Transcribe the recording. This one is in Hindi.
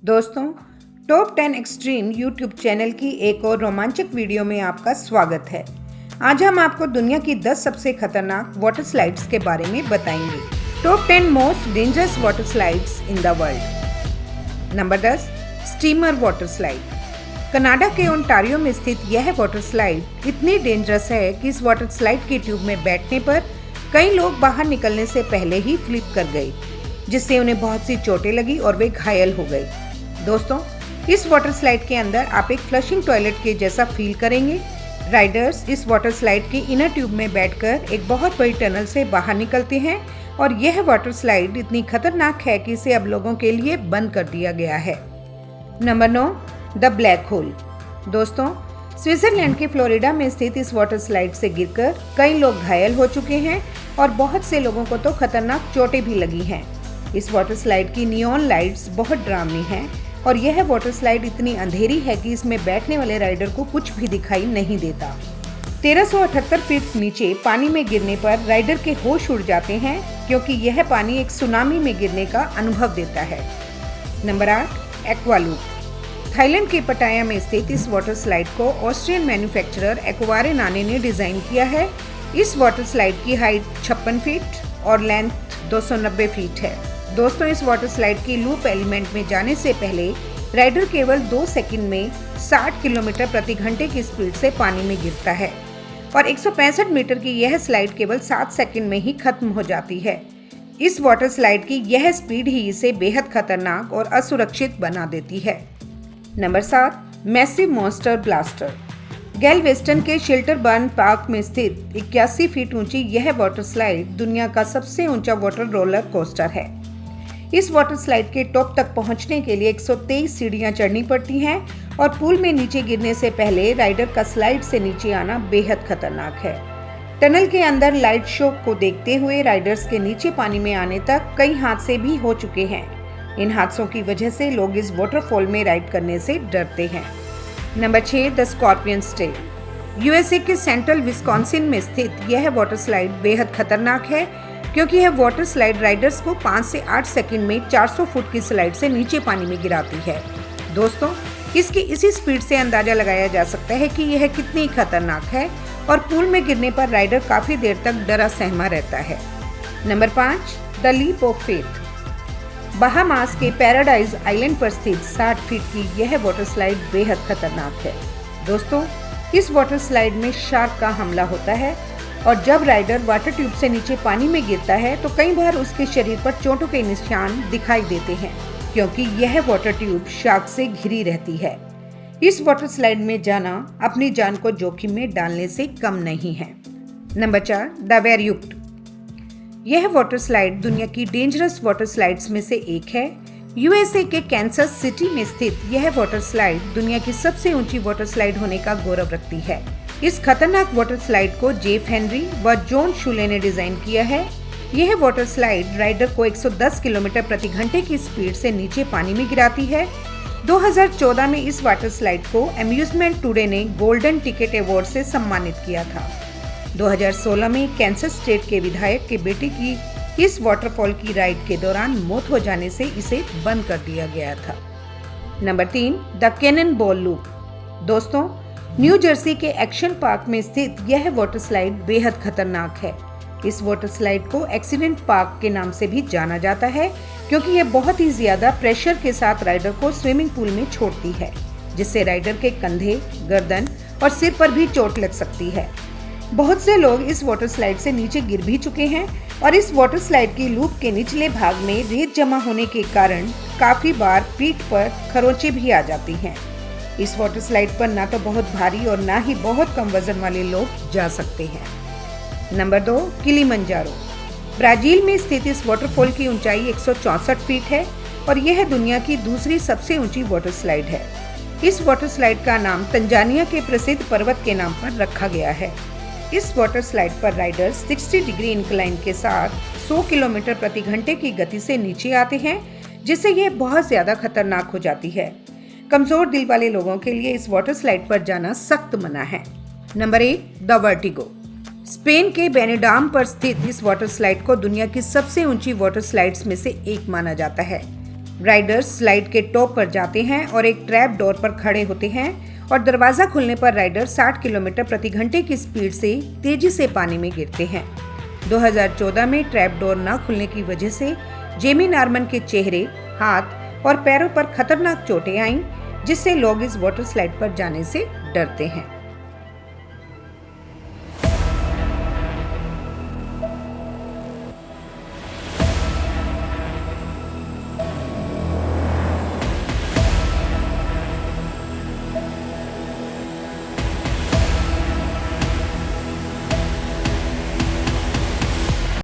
दोस्तों, टॉप 10 एक्सट्रीम यूट्यूब चैनल की एक और रोमांचक वीडियो में आपका स्वागत है। आज हम आपको दुनिया की 10 सबसे खतरनाक वाटर स्लाइड्स के बारे में बताएंगे। Top 10 most dangerous water slides in the world. Number 10, steamer water slide. Canada के ओंटारियो में स्थित यह वाटर स्लाइड इतनी डेंजरस है कि इस वाटर स्लाइड की ट्यूब में बैठने पर कई लोग बाहर निकलने से पहले ही फ्लिप कर गए, जिससे उन्हें बहुत सी चोटें लगी और वे घायल हो गए। दोस्तों, इस वाटर स्लाइड के अंदर आप एक फ्लशिंग टॉयलेट के जैसा फील करेंगे। राइडर्स इस वाटर स्लाइड की इनर ट्यूब में बैठकर एक बहुत बड़ी टनल से बाहर निकलते हैं और यह वाटर स्लाइड इतनी खतरनाक है कि इसे अब लोगों के लिए बंद कर दिया गया है। Number 9, the black hole. दोस्तों, स्विट्जरलैंड के फ्लोरिडा में स्थित इस वाटर स्लाइड से गिरकर कई लोग घायल हो चुके हैं और बहुत से लोगों को तो खतरनाक चोटें भी लगी हैं। इस वाटर स्लाइड की नियॉन लाइट्स बहुत डरावनी हैं और यह वाटर स्लाइड इतनी अंधेरी है कि इसमें बैठने वाले राइडर को कुछ भी दिखाई नहीं देता। 1378 फीट नीचे पानी में गिरने पर राइडर के होश उड़ जाते हैं, क्योंकि यह पानी एक सुनामी में गिरने का अनुभव देता है। नंबर 8, एक्वालूप। थाईलैंड के पटाया में स्थित इस वाटर स्लाइड को ऑस्ट्रियन मैन्युफैक्चरर एक्वारे नाने ने डिजाइन किया है। इस वाटर स्लाइड की हाइट 56 फीट और लेंथ 290 फीट है। दोस्तों, इस वाटर स्लाइड की लूप एलिमेंट में जाने से पहले राइडर केवल 2 सेकंड में 60 किलोमीटर प्रति घंटे की स्पीड से पानी में गिरता है और 165 मीटर की यह स्लाइड केवल 7 सेकंड में ही खत्म हो जाती है। इस वाटर स्लाइड की यह स्पीड ही इसे बेहद खतरनाक और असुरक्षित बना देती है। Number 7, massive monster blaster. Galveston के शिल्टरबर्न पार्क में स्थित 81 फीट ऊंची यह वाटर स्लाइड दुनिया का सबसे ऊंचा वाटर रोलर कोस्टर है। इस वाटर स्लाइड के टॉप तक पहुंचने के लिए 123 सीढ़ियां चढ़नी पड़ती हैं और पूल में नीचे गिरने से पहले राइडर का स्लाइड से नीचे आना बेहद खतरनाक है। टनल के अंदर लाइट शो को देखते हुए राइडर्स के नीचे पानी में आने तक कई हादसे भी हो चुके हैं। इन हादसों की वजह से लोग इस वाटरफॉल में राइड करने से डरते हैं। Number 6, the scorpion stay. USA के सेंट्रल विस्कॉन्सिन में स्थित यह वाटर स्लाइड बेहद खतरनाक है, क्योंकि यह वाटर स्लाइड राइडर्स को 5 से 8 सेकंड में 400 फुट की स्लाइड से नीचे पानी में गिराती है। दोस्तों, इसकी इसी स्पीड से अंदाजा लगाया जा सकता है कि यह कितनी खतरनाक है और पूल में गिरने पर राइडर काफी देर तक डरा सहमा रहता है। Number 5, the leap of faith. Bahamas के पैराडाइज आइलैंड पर स्थित 60 फीट की यह वाटर स्लाइड बेहद खतरनाक है। दोस्तों, इस वाटर स्लाइड में शार्क का हमला होता है और जब राइडर वाटर ट्यूब से नीचे पानी में गिरता है तो कई बार उसके शरीर पर चोटों के निशान दिखाई देते हैं, क्योंकि यह वाटर ट्यूब शार्क से घिरी रहती है। इस वाटर स्लाइड में जाना अपनी जान को जोखिम में डालने से कम नहीं है। नंबर 4, द वेयरयुक्ट। यह वाटर स्लाइड दुनिया की डेंजरस वाटर स्लाइड्स में से एक है। यूएसए के कैंसस सिटी में स्थित यह वाटर स्लाइड दुनिया की सबसे ऊंची वाटर स्लाइड होने का गौरव रखती है। इस खतरनाक वाटर स्लाइड को जेफ हेनरी व जॉन शूले ने डिजाइन किया है। यह वाटर स्लाइड राइडर को 110 किलोमीटर प्रति घंटे की स्पीड से नीचे पानी में गिराती है। 2014 में इस वाटर स्लाइड को अम्यूजमेंट टुडे ने गोल्डन टिकट अवार्ड से सम्मानित किया था। 2016 में कैंसस स्टेट के विधायक के बेटे की इस वाटरफॉल की राइड के दौरान मौत हो जाने से इसे बंद कर दिया गया था। Number 3, the cannon ball loop. दोस्तों, न्यू जर्सी के एक्शन पार्क में स्थित यह वाटर स्लाइड बेहद खतरनाक है। इस वाटर स्लाइड को एक्सीडेंट पार्क के नाम से भी जाना जाता है, क्योंकि यह बहुत ही ज्यादा प्रेशर के साथ राइडर को स्विमिंग पूल में छोड़ती है, जिससे राइडर के कंधे, गर्दन और सिर पर भी चोट लग सकती है। बहुत से लोग इस वाटर स्लाइड से नीचे गिर भी चुके हैं और इस वाटर स्लाइड की लूप के निचले भाग में रेत जमा होने के कारण काफी बार पीठ पर खरोंचे भी आ जाती हैं। इस वाटर स्लाइड पर ना तो बहुत भारी और ना ही बहुत कम वजन वाले लोग जा सकते हैं। Number 2, Kilimanjaro. ब्राजील में स्थित इस वाटरफॉल की ऊंचाई 164 फीट है और यह दुनिया की दूसरी सबसे ऊंची वाटर स्लाइड है। इस वाटर स्लाइड का नाम तंजानिया के प्रसिद्ध पर्वत के नाम पर रखा गया है। इस वाटर स्लाइड पर राइडर्स 60 डिग्री इंक्लाइन के साथ 100 किलोमीटर प्रति घंटे की गति से नीचे आते हैं, जिससे यह बहुत ज्यादा खतरनाक हो जाती है। कमजोर दिल वाले लोगों के लिए इस वाटर स्लाइड पर जाना सख्त मना है। Number 1, the vertigo. स्पेन के बेनेडाम पर स्थित इस वाटर स्लाइड को दुनिया की सबसे ऊंची वाटर स्लाइड्स में से एक माना जाता है। राइडर्स स्लाइड के टॉप पर जाते हैं और एक ट्रैप डोर पर खड़े होते हैं और दरवाज़ा खुलने पर राइडर 60 किलोमीटर प्रति घंटे की स्पीड से तेजी से पानी में गिरते हैं। 2014 में ट्रैप डोर न खुलने की वजह से जेमी नॉर्मन के चेहरे, हाथ और पैरों पर खतरनाक चोटें आईं, जिससे लोग इस वाटर स्लाइड पर जाने से डरते हैं।